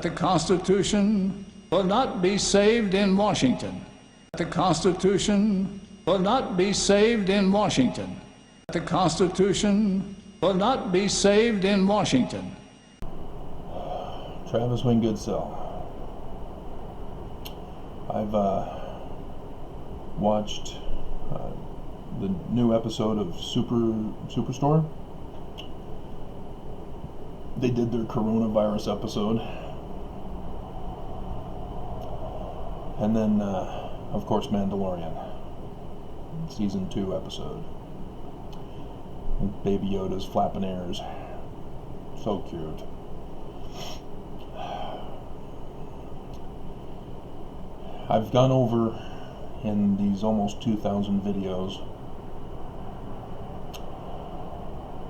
The Constitution will not be saved in Washington. The Constitution will not be saved in Washington. The Constitution will not be saved in Washington. Travis Wingoodsell. I've watched the new episode of Superstore. They did their coronavirus episode. And then, of course, Mandalorian. Season 2 episode. Baby Yoda's flapping ears. So cute. I've gone over in these almost 2,000 videos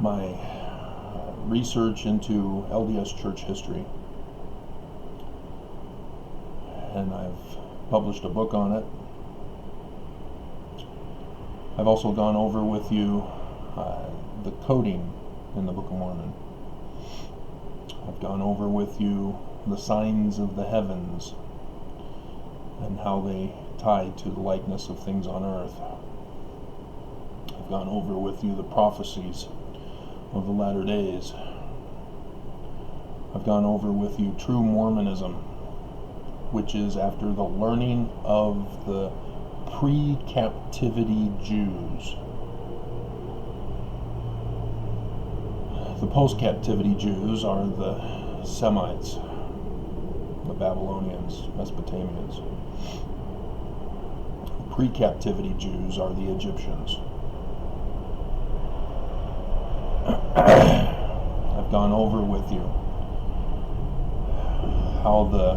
my research into LDS church history, and I've published a book on it. I've also gone over with you the coding in the Book of Mormon. I've gone over with you the signs of the heavens and how they tie to the likeness of things on earth. I've gone over with you the prophecies of the latter days. I've gone over with you true Mormonism, which is after the learning of the pre-captivity Jews. The post-captivity Jews are the Semites, the Babylonians, Mesopotamians. Pre-captivity Jews are the Egyptians. I've gone over with you how the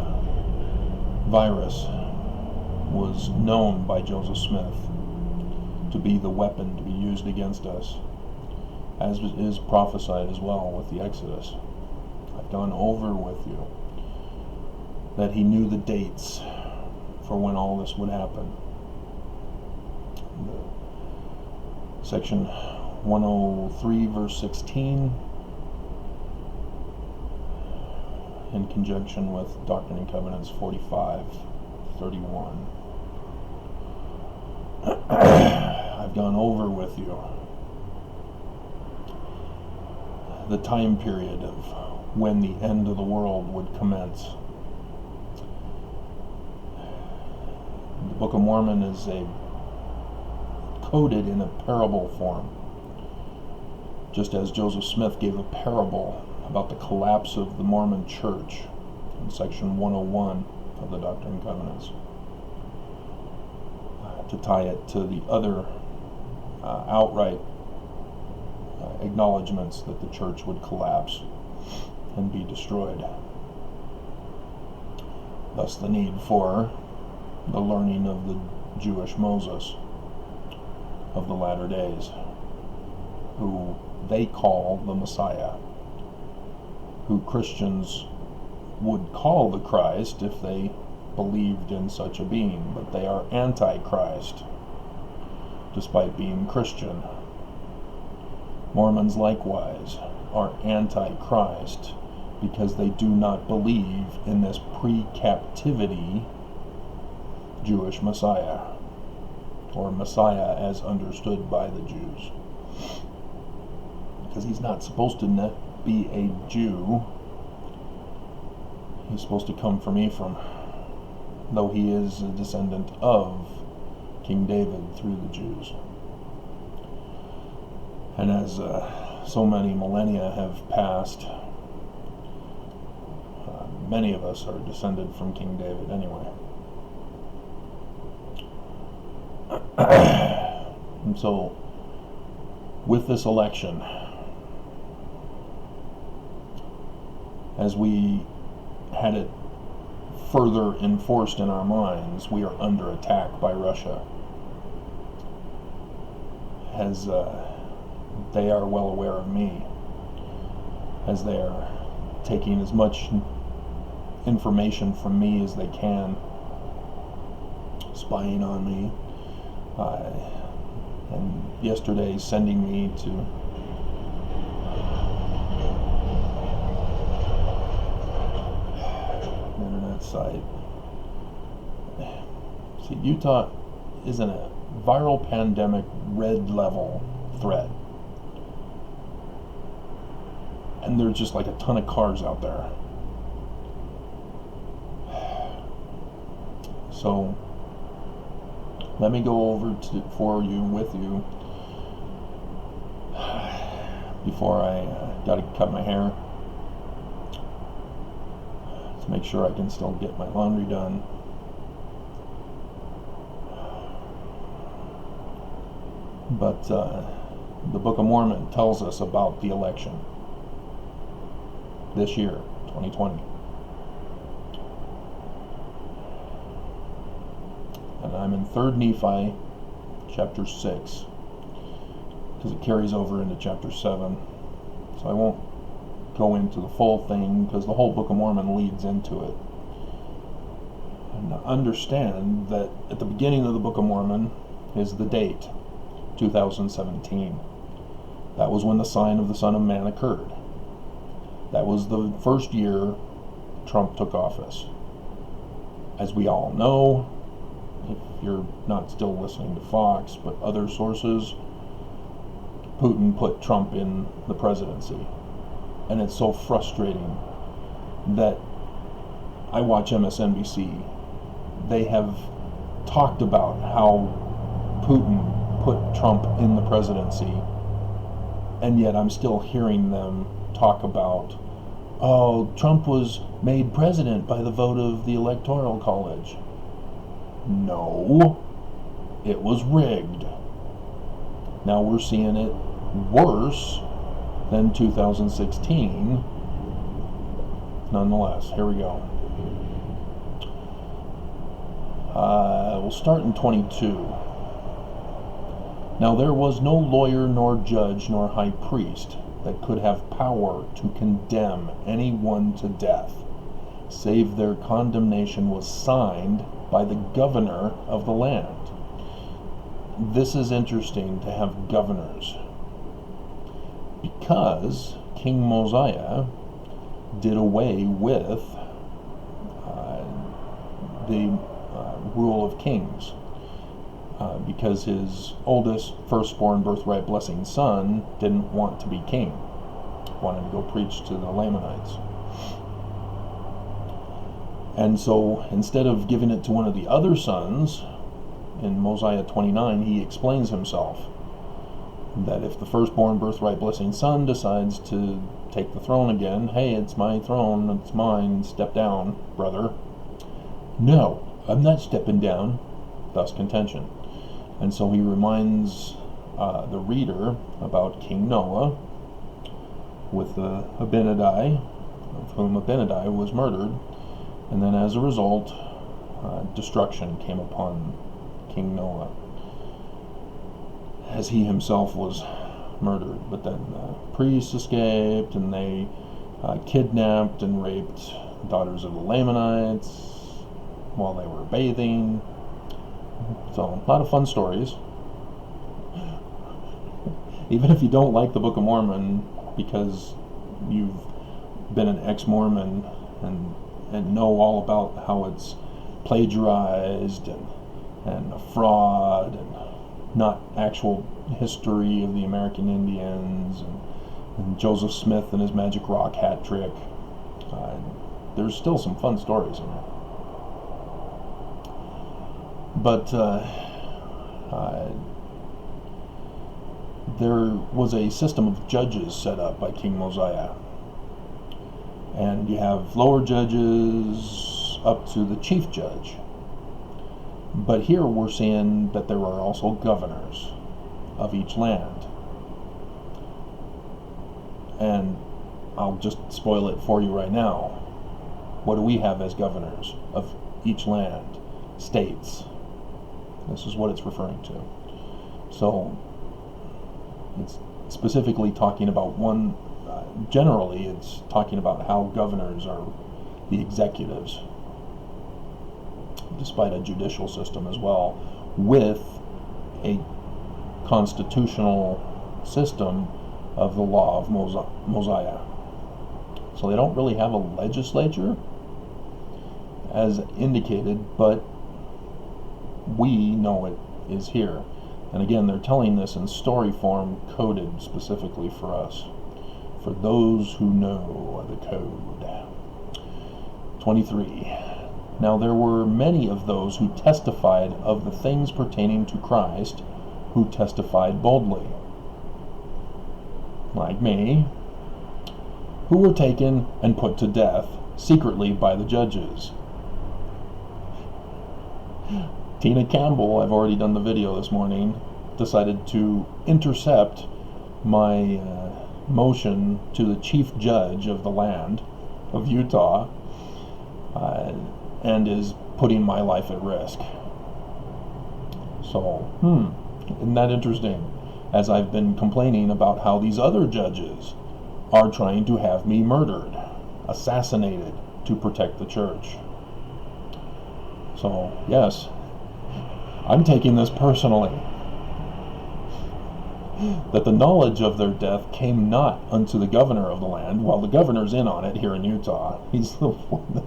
virus was known by Joseph Smith to be the weapon to be used against us, as is prophesied as well with the Exodus. I've gone over with you that he knew the dates for when all this would happen. Section 103 verse 16 in conjunction with Doctrine and Covenants 45:31. I've gone over with you the time period of when the end of the world would commence. The Book of Mormon is coded in a parable form, just as Joseph Smith gave a parable about the collapse of the Mormon Church in section 101 of the Doctrine and Covenants, to tie it to the other outright acknowledgments that the church would collapse and be destroyed. Thus the need for the learning of the Jewish Moses of the latter days, who they call the Messiah, who Christians would call the Christ if they believed in such a being, but they are anti-Christ despite being Christian. Mormons likewise are anti-Christ because they do not believe in this pre-captivity Jewish Messiah, or Messiah as understood by the Jews, because he's not supposed to be a Jew. He's supposed to come from Ephraim, though he is a descendant of King David through the Jews. And as so many millennia have passed, many of us are descended from King David anyway. And so, with this election, as we had it further enforced in our minds, we are under attack by Russia. As they are well aware of me, as they are taking as much information from me as they can, spying on me, and yesterday sending me to that site. See, Utah is in a viral pandemic red level threat. And there's just like a ton of cars out there. So let me go over with you before I got to cut my hair to make sure I can still get my laundry done. But the Book of Mormon tells us about the election this year, 2020. And I'm in 3rd Nephi, chapter 6, because it carries over into chapter 7. So I won't go into the full thing, because the whole Book of Mormon leads into it. And understand that at the beginning of the Book of Mormon is the date, 2017. That was when the sign of the Son of Man occurred. That was the first year Trump took office. As we all know, if you're not still listening to Fox, but other sources, Putin put Trump in the presidency. And it's so frustrating that I watch MSNBC. They have talked about how Putin put Trump in the presidency, and yet I'm still hearing them talk about, oh, Trump was made president by the vote of the Electoral College. No, it was rigged. Now we're seeing it worse than 2016. Nonetheless, here we go. We'll start in 22. Now there was no lawyer, nor judge, nor high priest that could have power to condemn anyone to death, save their condemnation was signed by the governor of the land. This is interesting to have governors, because King Mosiah did away with the rule of kings, because his oldest, firstborn, birthright blessing son didn't want to be king, wanted to go preach to the Lamanites. And so instead of giving it to one of the other sons, in Mosiah 29, he explains himself, that if the firstborn, birthright blessing son decides to take the throne again, hey, it's my throne, it's mine, step down, brother. No, I'm not stepping down, thus contention. And so he reminds the reader about King Noah with Abinadi, of whom Abinadi was murdered, and then as a result, destruction came upon King Noah, as he himself was murdered. But then priests escaped, and they kidnapped and raped daughters of the Lamanites while they were bathing. So, a lot of fun stories. Even if you don't like the Book of Mormon because you've been an ex-Mormon and know all about how it's plagiarized and a fraud and not actual history of the American Indians and Joseph Smith and his magic rock hat trick, there's still some fun stories in there. But there was a system of judges set up by King Mosiah. And you have lower judges up to the chief judge. But here we're seeing that there are also governors of each land. And I'll just spoil it for you right now. What do we have as governors of each land? States. This is what it's referring to. So it's specifically talking about one, generally it's talking about how governors are the executives, despite a judicial system as well, with a constitutional system of the law of Mosiah. So they don't really have a legislature. as indicated, but we know it is here. And again, they're telling this in story form, coded specifically for us, for those who know the code. 23. Now there were many of those who testified of the things pertaining to Christ, who testified boldly, like me, who were taken and put to death secretly by the judges. Tina Campbell, I've already done the video this morning, decided to intercept my motion to the chief judge of the land of Utah, and is putting my life at risk. So, isn't that interesting? As I've been complaining about how these other judges are trying to have me murdered, assassinated, to protect the church. So, yes, I'm taking this personally. That the knowledge of their death came not unto the governor of the land. Well, the governor's in on it here in Utah. He's the one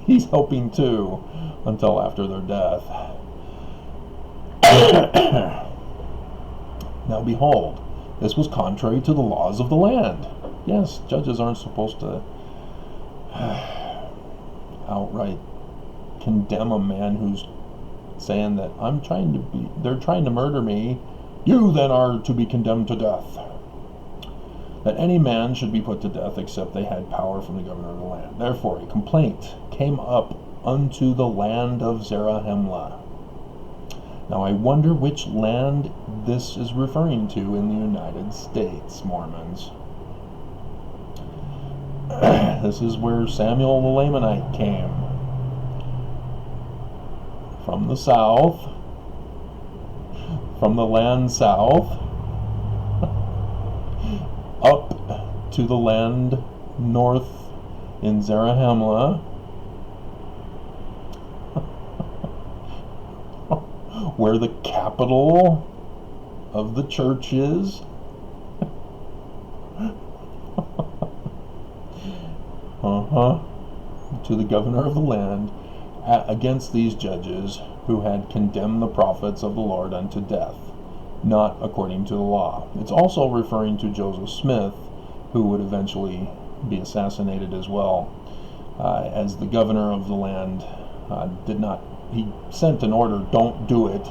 he's helping too until after their death. Now behold, this was contrary to the laws of the land. Yes, judges aren't supposed to outright condemn a man who's saying that they're trying to murder me. You then are to be condemned to death. That any man should be put to death except they had power from the governor of the land. Therefore a complaint came up unto the land of Zarahemla. Now I wonder which land this is referring to in the United States, Mormons. This is where Samuel the Lamanite came. From the south, from the land south, up to the land north in Zarahemla, where the capital of the church is. To the governor of the land, against these judges who had condemned the prophets of the Lord unto death, not according to the law. It's also referring to Joseph Smith, who would eventually be assassinated as well, as the governor of the land he sent an order, don't do it,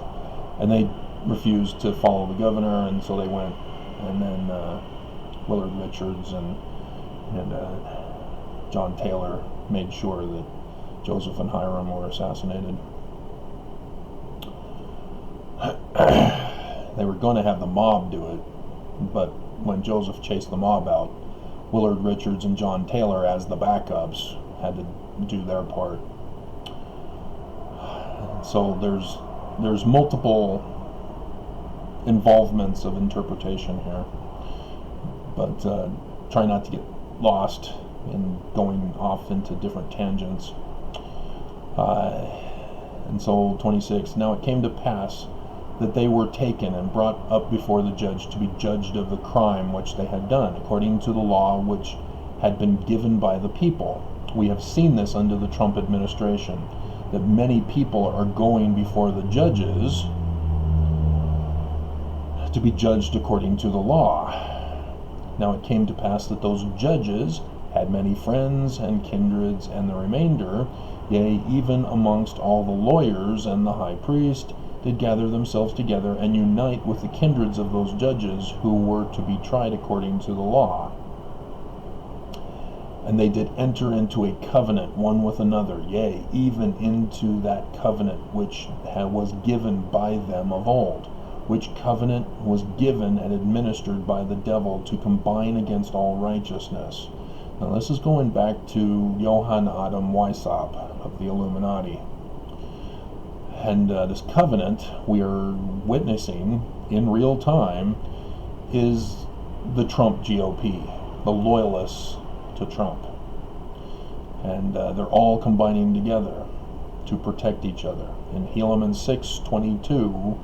and they refused to follow the governor, and so they went, and then Willard Richards and John Taylor made sure that Joseph and Hiram were assassinated. They were going to have the mob do it, but when Joseph chased the mob out, Willard Richards and John Taylor, as the backups, had to do their part. So there's multiple involvements of interpretation here, but try not to get lost in going off into different tangents. And so 26, now it came to pass that they were taken and brought up before the judge to be judged of the crime which they had done, according to the law which had been given by the people. We have seen this under the Trump administration, that many people are going before the judges to be judged according to the law. Now it came to pass that those judges had many friends and kindreds, and the remainder, yea, even amongst all the lawyers and the high priest, did gather themselves together and unite with the kindreds of those judges who were to be tried according to the law. And they did enter into a covenant one with another, yea, even into that covenant which was given by them of old, which covenant was given and administered by the devil to combine against all righteousness. Now this is going back to Johann Adam Weishaupt of the Illuminati. And this covenant we are witnessing in real time is the Trump GOP, the loyalists to Trump. And they're all combining together to protect each other. In Helaman 6:22,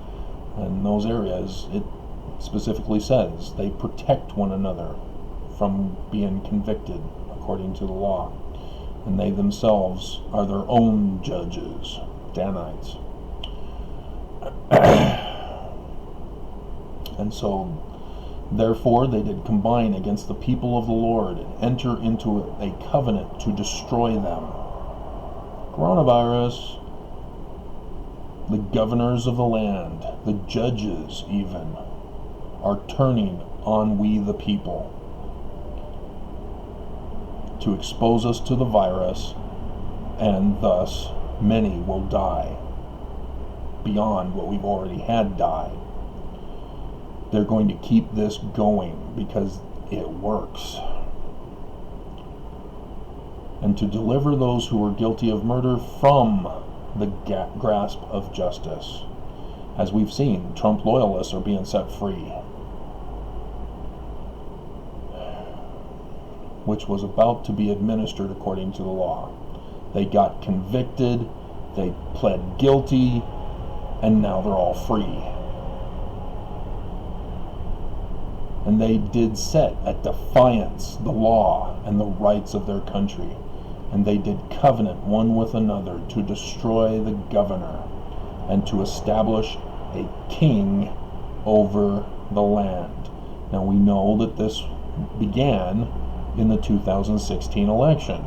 in those areas, it specifically says they protect one another from being convicted according to the law. and they themselves are their own judges, Danites. And so, therefore, they did combine against the people of the Lord and enter into a covenant to destroy them. Coronavirus, the governors of the land, the judges even, are turning on we the people to expose us to the virus, and thus many will die beyond what we've already had died. They're going to keep this going because it works. And to deliver those who are guilty of murder from the grasp of justice. As we've seen, Trump loyalists are being set free, which was about to be administered according to the law. They got convicted, they pled guilty, and now they're all free. And they did set at defiance the law and the rights of their country. And they did covenant one with another to destroy the governor and to establish a king over the land. Now we know that this began in the 2016 election.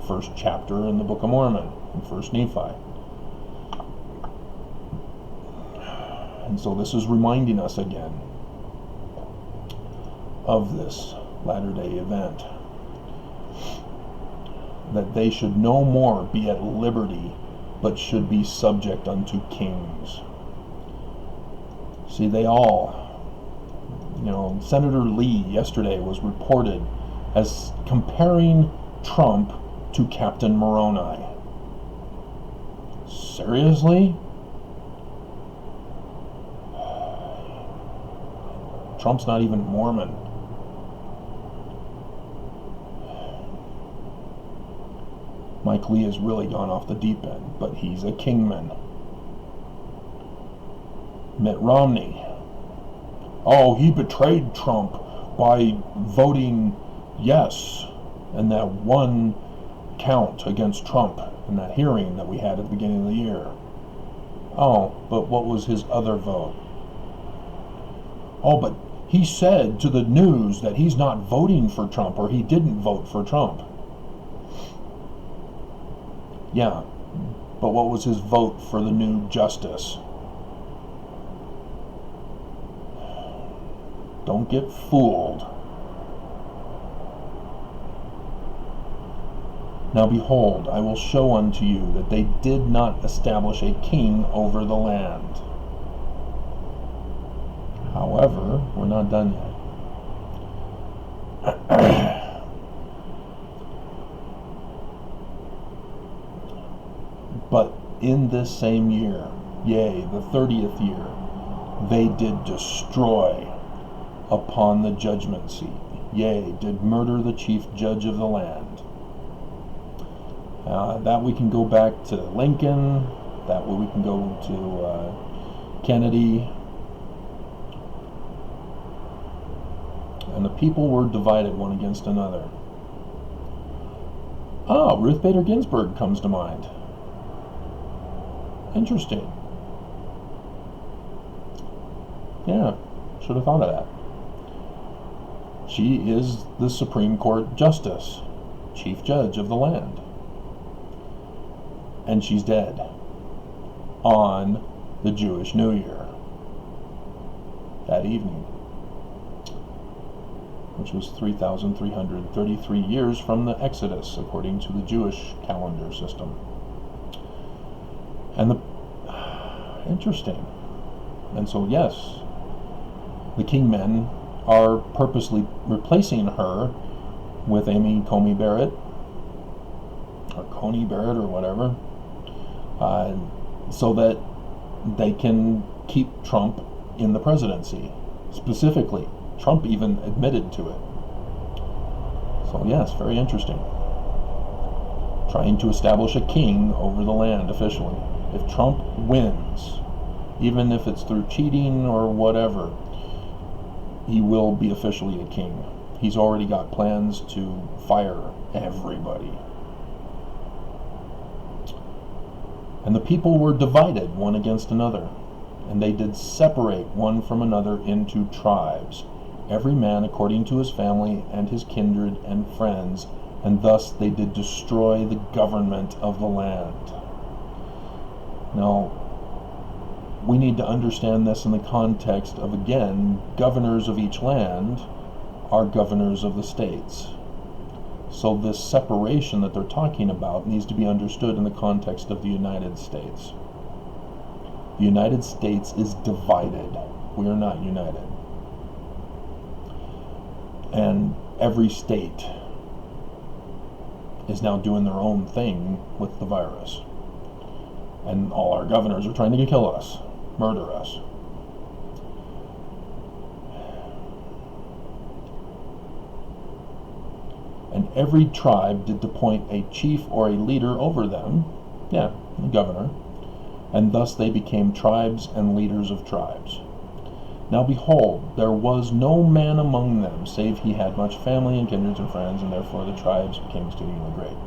First chapter in the Book of Mormon, in First Nephi. And so this is reminding us again of this latter-day event, that they should no more be at liberty, but should be subject unto kings. See, they all, Senator Lee yesterday was reported as comparing Trump to Captain Moroni. Seriously? Trump's not even Mormon. Mike Lee has really gone off the deep end, but he's a kingman. Mitt Romney. Oh, he betrayed Trump by voting yes in that one count against Trump in that hearing that we had at the beginning of the year. Oh, but what was his other vote? Oh, but he said to the news that he's not voting for Trump, or he didn't vote for Trump. Yeah, but what was his vote for the new justice? Don't get fooled. Now behold, I will show unto you that they did not establish a king over the land. However, we're not done yet. But in this same year, yea, the 30th year, they did destroy upon the judgment seat, yea, did murder the chief judge of the land. That we can go back to Lincoln, that way we can go to Kennedy. And the people were divided one against another. Ruth Bader Ginsburg comes to mind. Interesting. Yeah, should have thought of that. She is the Supreme Court Justice, Chief Judge of the land. And she's dead on the Jewish New Year that evening, which was 3,333 years from the Exodus, according to the Jewish calendar system. And interesting. And so, yes, the kingmen are purposely replacing her with Amy Coney Barrett, or Coney Barrett, or whatever, so that they can keep Trump in the presidency. Specifically, Trump even admitted to it. So, yes, very interesting. Trying to establish a king over the land officially. If Trump wins, even if it's through cheating or whatever, he will be officially a king. He's already got plans to fire everybody. And the people were divided one against another, and they did separate one from another into tribes, every man according to his family and his kindred and friends, and thus they did destroy the government of the land. Now, we need to understand this in the context of, again, governors of each land are governors of the states. So this separation that they're talking about needs to be understood in the context of the United States. The United States is divided. We are not united. And every state is now doing their own thing with the virus. And all our governors are trying to kill us, murder us. And every tribe did appoint a chief or a leader over them, a governor, and thus they became tribes and leaders of tribes. Now behold, there was no man among them, save he had much family and kindreds and friends, and therefore the tribes became exceedingly great.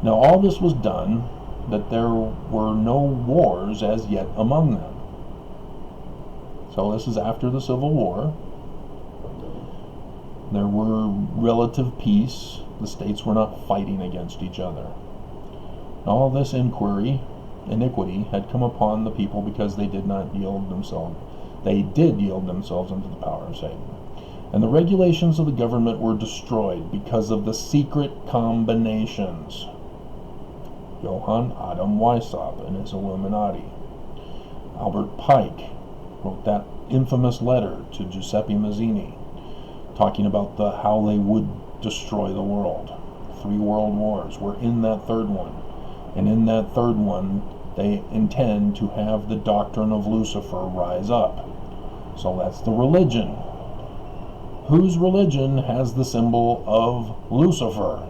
Now all this was done, that there were no wars as yet among them. So this is after the Civil War. There were relative peace. The states were not fighting against each other. All this iniquity had come upon the people because they did not yield themselves. They did yield themselves unto the power of Satan. And the regulations of the government were destroyed because of the secret combinations. Johann Adam Weishaupt and his Illuminati. Albert Pike wrote that infamous letter to Giuseppe Mazzini, talking about how they would destroy the world. 3 world wars. We're in that third one. And in that third one, they intend to have the doctrine of Lucifer rise up. So that's the religion. Whose religion has the symbol of Lucifer?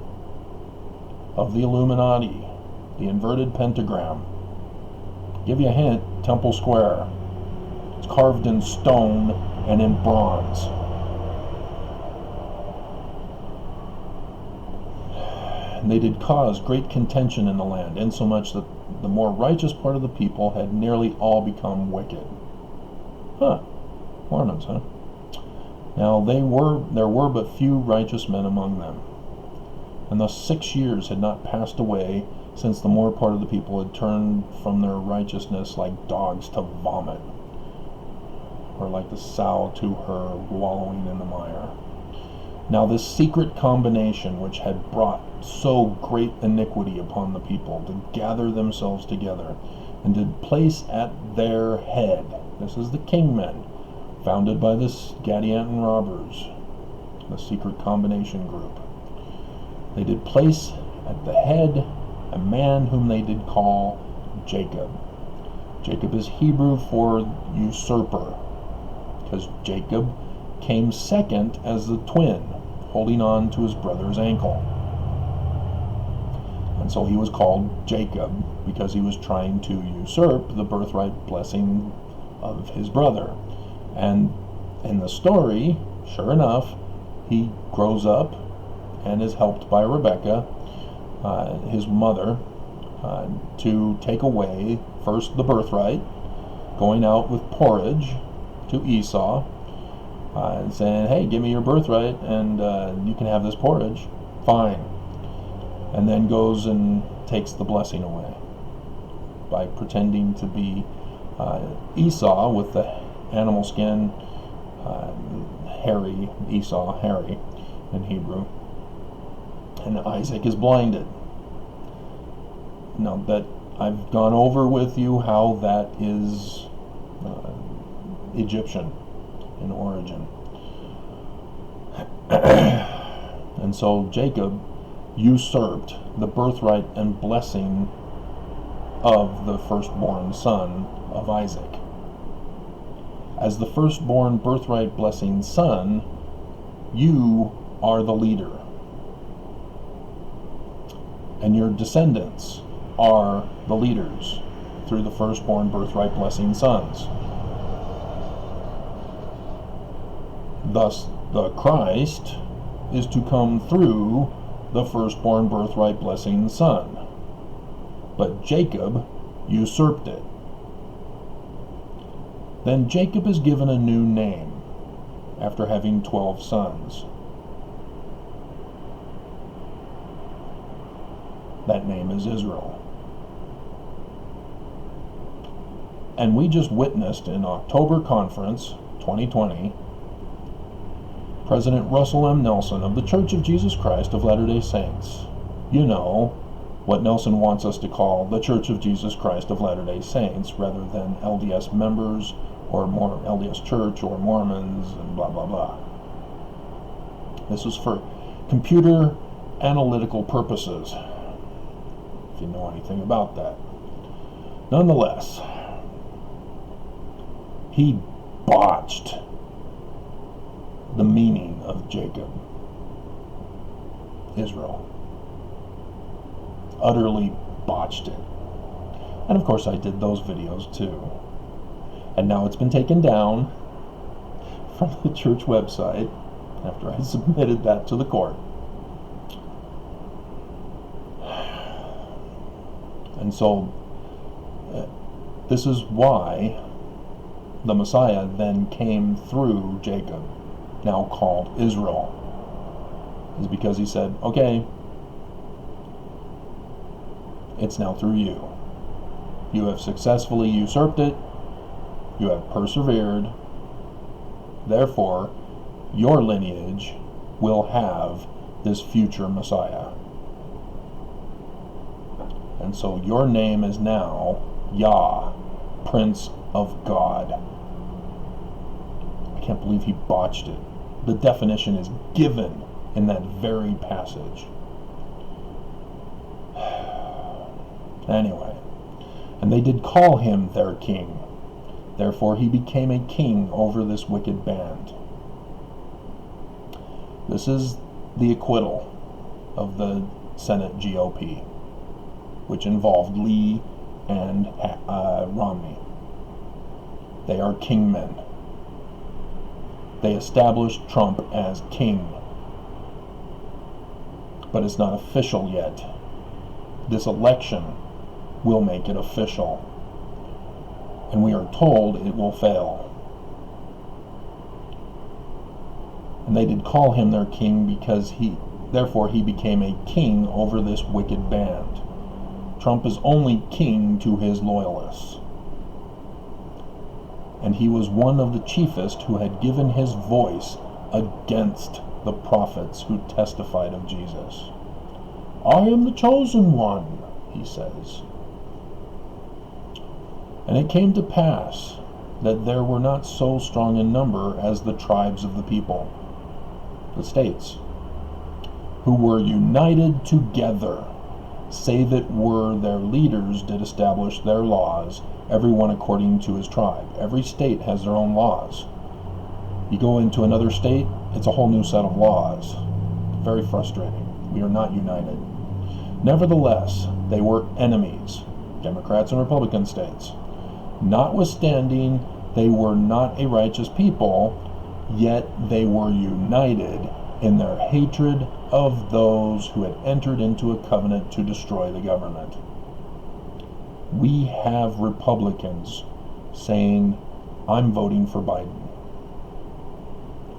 Of the Illuminati. The inverted pentagram. Give you a hint, Temple Square. It's carved in stone and in bronze. And they did cause great contention in the land, insomuch that the more righteous part of the people had nearly all become wicked. Mormons, huh? Now there were but few righteous men among them, and thus 6 years had not passed away since the more part of the people had turned from their righteousness like dogs to vomit, or like the sow to her wallowing in the mire. Now this secret combination which had brought so great iniquity upon the people to gather themselves together and did place at their head, this is the kingmen, founded by the Gadianton robbers, the secret combination group. They did place at the head a man whom they did call Jacob. Jacob is Hebrew for usurper, because Jacob came second as the twin, holding on to his brother's ankle. And so he was called Jacob because he was trying to usurp the birthright blessing of his brother. And in the story, sure enough, he grows up and is helped by Rebekah, his mother, to take away first the birthright, going out with porridge to Esau, and saying, hey, give me your birthright and you can have this porridge. Fine. And then goes and takes the blessing away by pretending to be Esau with the animal skin, hairy, Esau, hairy in Hebrew. And Isaac is blinded. Now that I've gone over with you how that is Egyptian in origin. And so Jacob usurped the birthright and blessing of the firstborn son of Isaac. As the firstborn birthright blessing son, you are the leader. And your descendants are the leaders through the firstborn birthright blessing sons. Thus, the Christ is to come through the firstborn birthright blessing son. But Jacob usurped it. Then Jacob is given a new name after having 12 sons. That name is Israel. And we just witnessed in October Conference 2020, President Russell M. Nelson of the Church of Jesus Christ of Latter-day Saints. You know what Nelson wants us to call the Church of Jesus Christ of Latter-day Saints rather than LDS members or more LDS Church or Mormons and blah, blah, blah. This was for computer analytical purposes, if you know anything about that. Nonetheless, he botched the meaning of Jacob, Israel. Utterly botched it. And of course I did those videos too. And now it's been taken down from the church website after I submitted that to the court. And so this is why the Messiah then came through Jacob, now called Israel, is because he said, okay, it's now through you. You have successfully usurped it. You have persevered. Therefore, your lineage will have this future Messiah. And so your name is now Yah, Prince of God. I can't believe he botched it. The definition is given in that very passage. Anyway, and they did call him their king. Therefore he became a king over this wicked band. This is the acquittal of the Senate GOP, which involved Lee and Romney. They are kingmen. They established Trump as king. But it's not official yet. This election will make it official. And we are told it will fail. And they did call him their king because therefore he became a king over this wicked band. Trump is only king to his loyalists. And he was one of the chiefest who had given his voice against the prophets who testified of Jesus. I am the chosen one, he says. And it came to pass that there were not so strong in number as the tribes of the people, the states, who were united together, save it were their leaders did establish their laws, everyone according to his tribe. Every state has their own laws. You go into another state, it's a whole new set of laws. Very frustrating. We are not united. Nevertheless, they were enemies, Democrats and Republican states. Notwithstanding, they were not a righteous people, yet they were united in their hatred of those who had entered into a covenant to destroy the government. We have Republicans saying, I'm voting for Biden.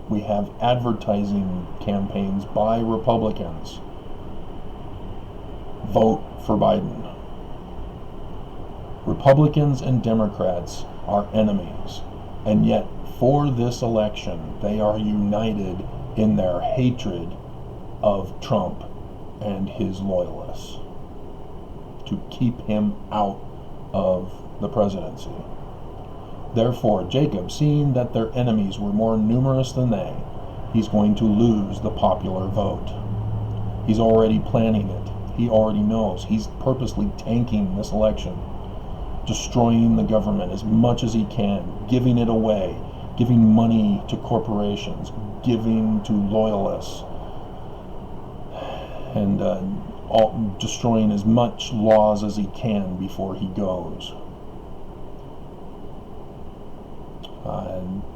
We have advertising campaigns by Republicans. Vote for Biden. Republicans and Democrats are enemies, and yet for this election they are united in their hatred of Trump and his loyalists to keep him out of the presidency. Therefore, Jacob, seeing that their enemies were more numerous than they, he's going to lose the popular vote. He's already planning it. He already knows. He's purposely tanking this election, destroying the government as much as he can, giving it away, giving money to corporations, giving to loyalists, and destroying as much laws as he can before he goes.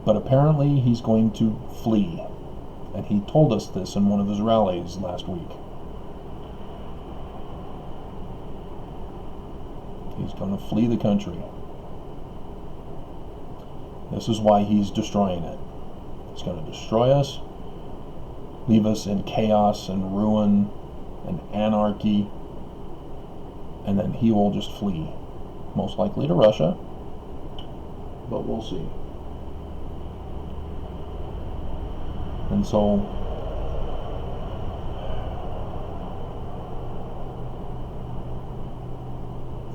But apparently he's going to flee, and he told us this in one of his rallies last week. He's going to flee the country. This is why he's destroying it. He's going to destroy us, leave us in chaos and ruin and anarchy, and then he will just flee. Most likely to Russia, but we'll see. And so,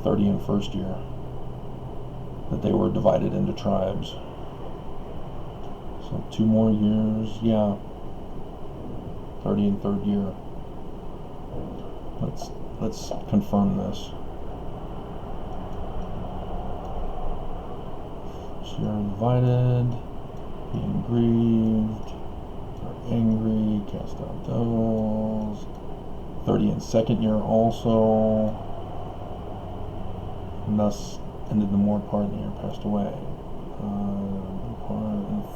'30 and first year, that they were divided into tribes. So 2 more years, yeah. 30 and third year. Let's confirm this. First year divided, being grieved, are angry, cast out devils. 30 and second year also, and thus ended the more part of the year, passed away.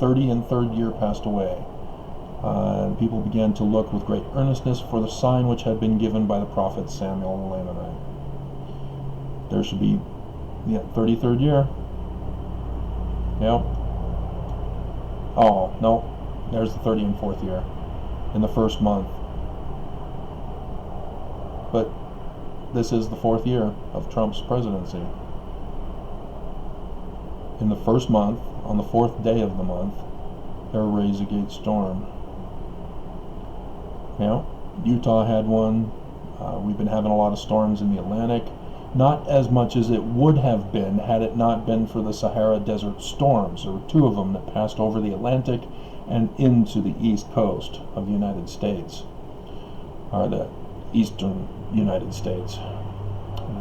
30 and third year passed away. And people began to look with great earnestness for the sign which had been given by the prophet Samuel the Lamanite. There should be, 33rd year. Yep. Oh, no. There's the 30 and 4th year. In the first month. But this is the 4th year of Trump's presidency. In the first month, on the 4th day of the month, there raised a great storm. Utah had one. We've been having a lot of storms in the Atlantic. Not as much as it would have been had it not been for the Sahara Desert storms. There were 2 of them that passed over the Atlantic and into the east coast of the United States, or the eastern United States.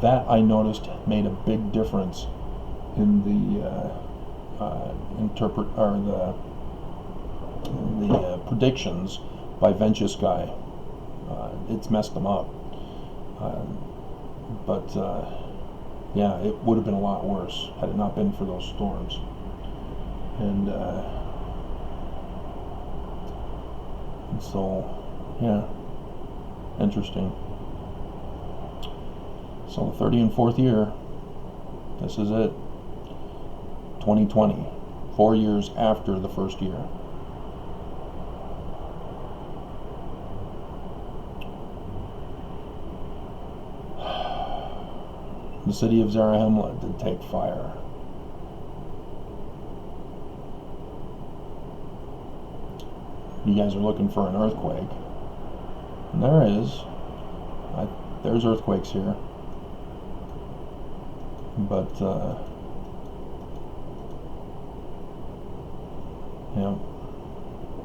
That, I noticed, made a big difference in the predictions by Ventus guy. It's messed them up. But it would have been a lot worse had it not been for those storms. And so, interesting. So the 30 and 4th year, this is it. 2020, 4 years after the first year. The city of Zarahemla did take fire. You guys are looking for an earthquake. And there is. There's earthquakes here. But,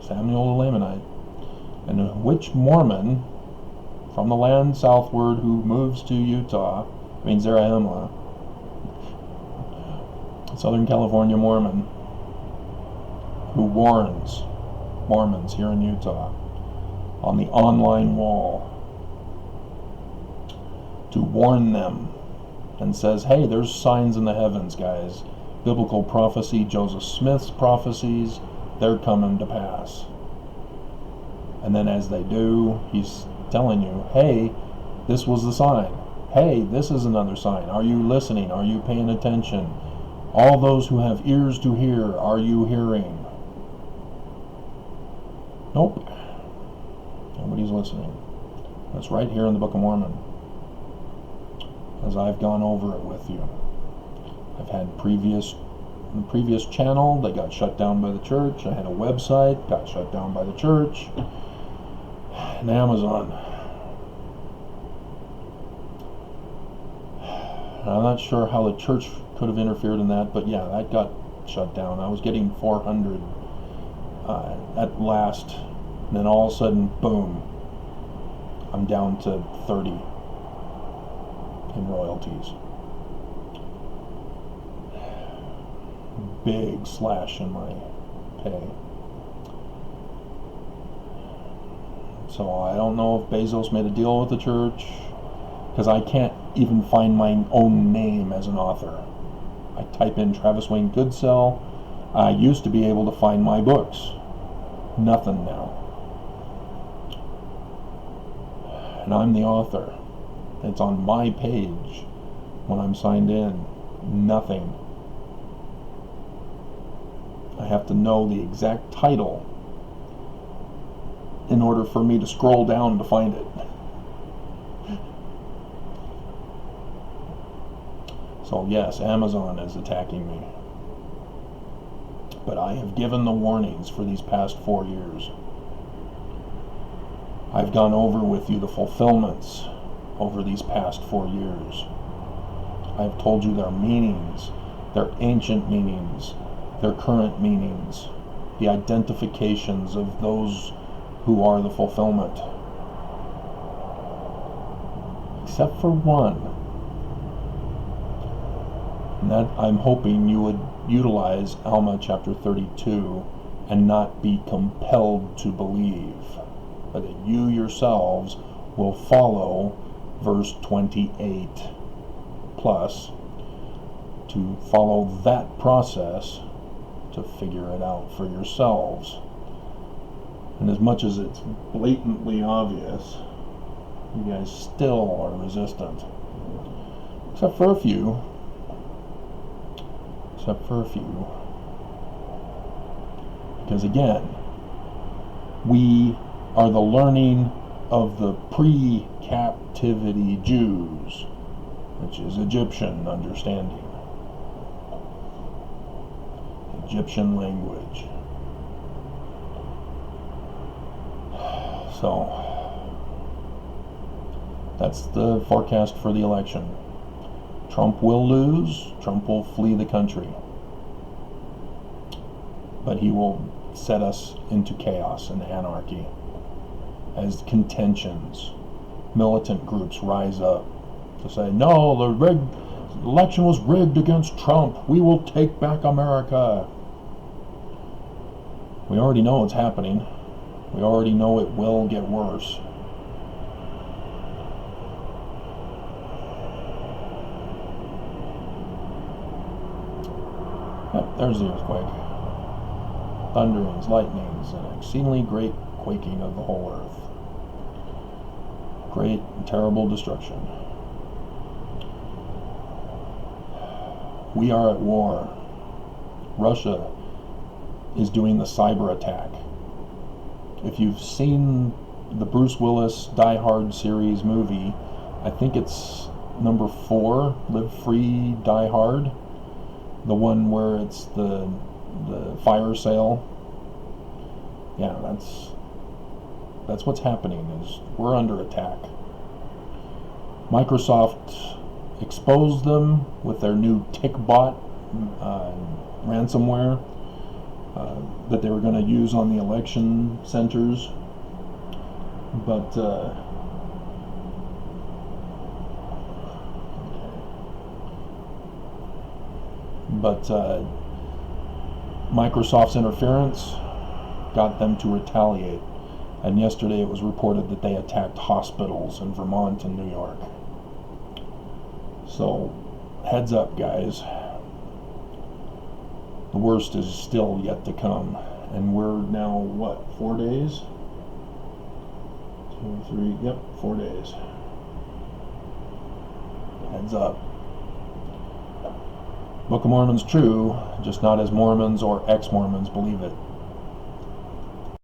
Samuel the Lamanite. And which Mormon from the land southward who moves to Utah, Zarahemla, Southern California Mormon, who warns Mormons here in Utah on the online wall to warn them, and says, hey, there's signs in the heavens, guys. Biblical prophecy, Joseph Smith's prophecies, they're coming to pass. And then as they do, he's telling you, hey, this was the sign. Hey, this is another sign. Are you listening? Are you paying attention? All those who have ears to hear, are you hearing? Nope. Nobody's listening. That's right here in the Book of Mormon. As I've gone over it with you. I've had the previous channel that got shut down by the church. I had a website, got shut down by the church. And Amazon. I'm not sure how the church could have interfered in that, but that got shut down. I was getting 400 at last, and then all of a sudden, boom, I'm down to 30 in royalties. Big slash in my pay. So I don't know if Bezos made a deal with the church, because I can't even find my own name as an author. I type in Travis Wayne Goodsell. I used to be able to find my books. Nothing now. And I'm the author. It's on my page. when I'm signed in. Nothing. I have to know the exact title in order for me to scroll down to find it. So yes, Amazon is attacking me. But I have given the warnings for these past 4 years. I've gone over with you the fulfillments over these past 4 years. I've told you their meanings, their ancient meanings, their current meanings, the identifications of those who are the fulfillment. Except for one. And that I'm hoping you would utilize Alma chapter 32 and not be compelled to believe, but that you yourselves will follow verse 28 plus to follow that process to figure it out for yourselves. And as much as it's blatantly obvious, you guys still are resistant. Except for a few. Because again, we are the learning of the pre-captivity Jews, which is Egyptian understanding, Egyptian language. So that's the forecast for the election. Trump will lose. Trump will flee the country. But he will set us into chaos and anarchy as contentions, militant groups rise up to say, no, the election was rigged against Trump. We will take back America. We already know it's happening. We already know it will get worse. Yep, there's the earthquake. Thunderings, lightnings, and exceedingly great quaking of the whole earth. Great and terrible destruction. We are at war. Russia is doing the cyber attack. If you've seen the Bruce Willis Die Hard series movie, I think it's number 4, Live Free, Die Hard. The one where it's the fire sale. Yeah, that's what's happening, is we're under attack. Microsoft exposed them with their new TickBot ransomware that they were going to use on the election centers, but Microsoft's interference got them to retaliate, and yesterday it was reported that they attacked hospitals in Vermont and New York. So heads up, guys, the worst is still yet to come, and we're now what, 4 days? 2, 3, yep, 4 days. Heads up. Book of Mormon's true, just not as Mormons or ex-Mormons believe it.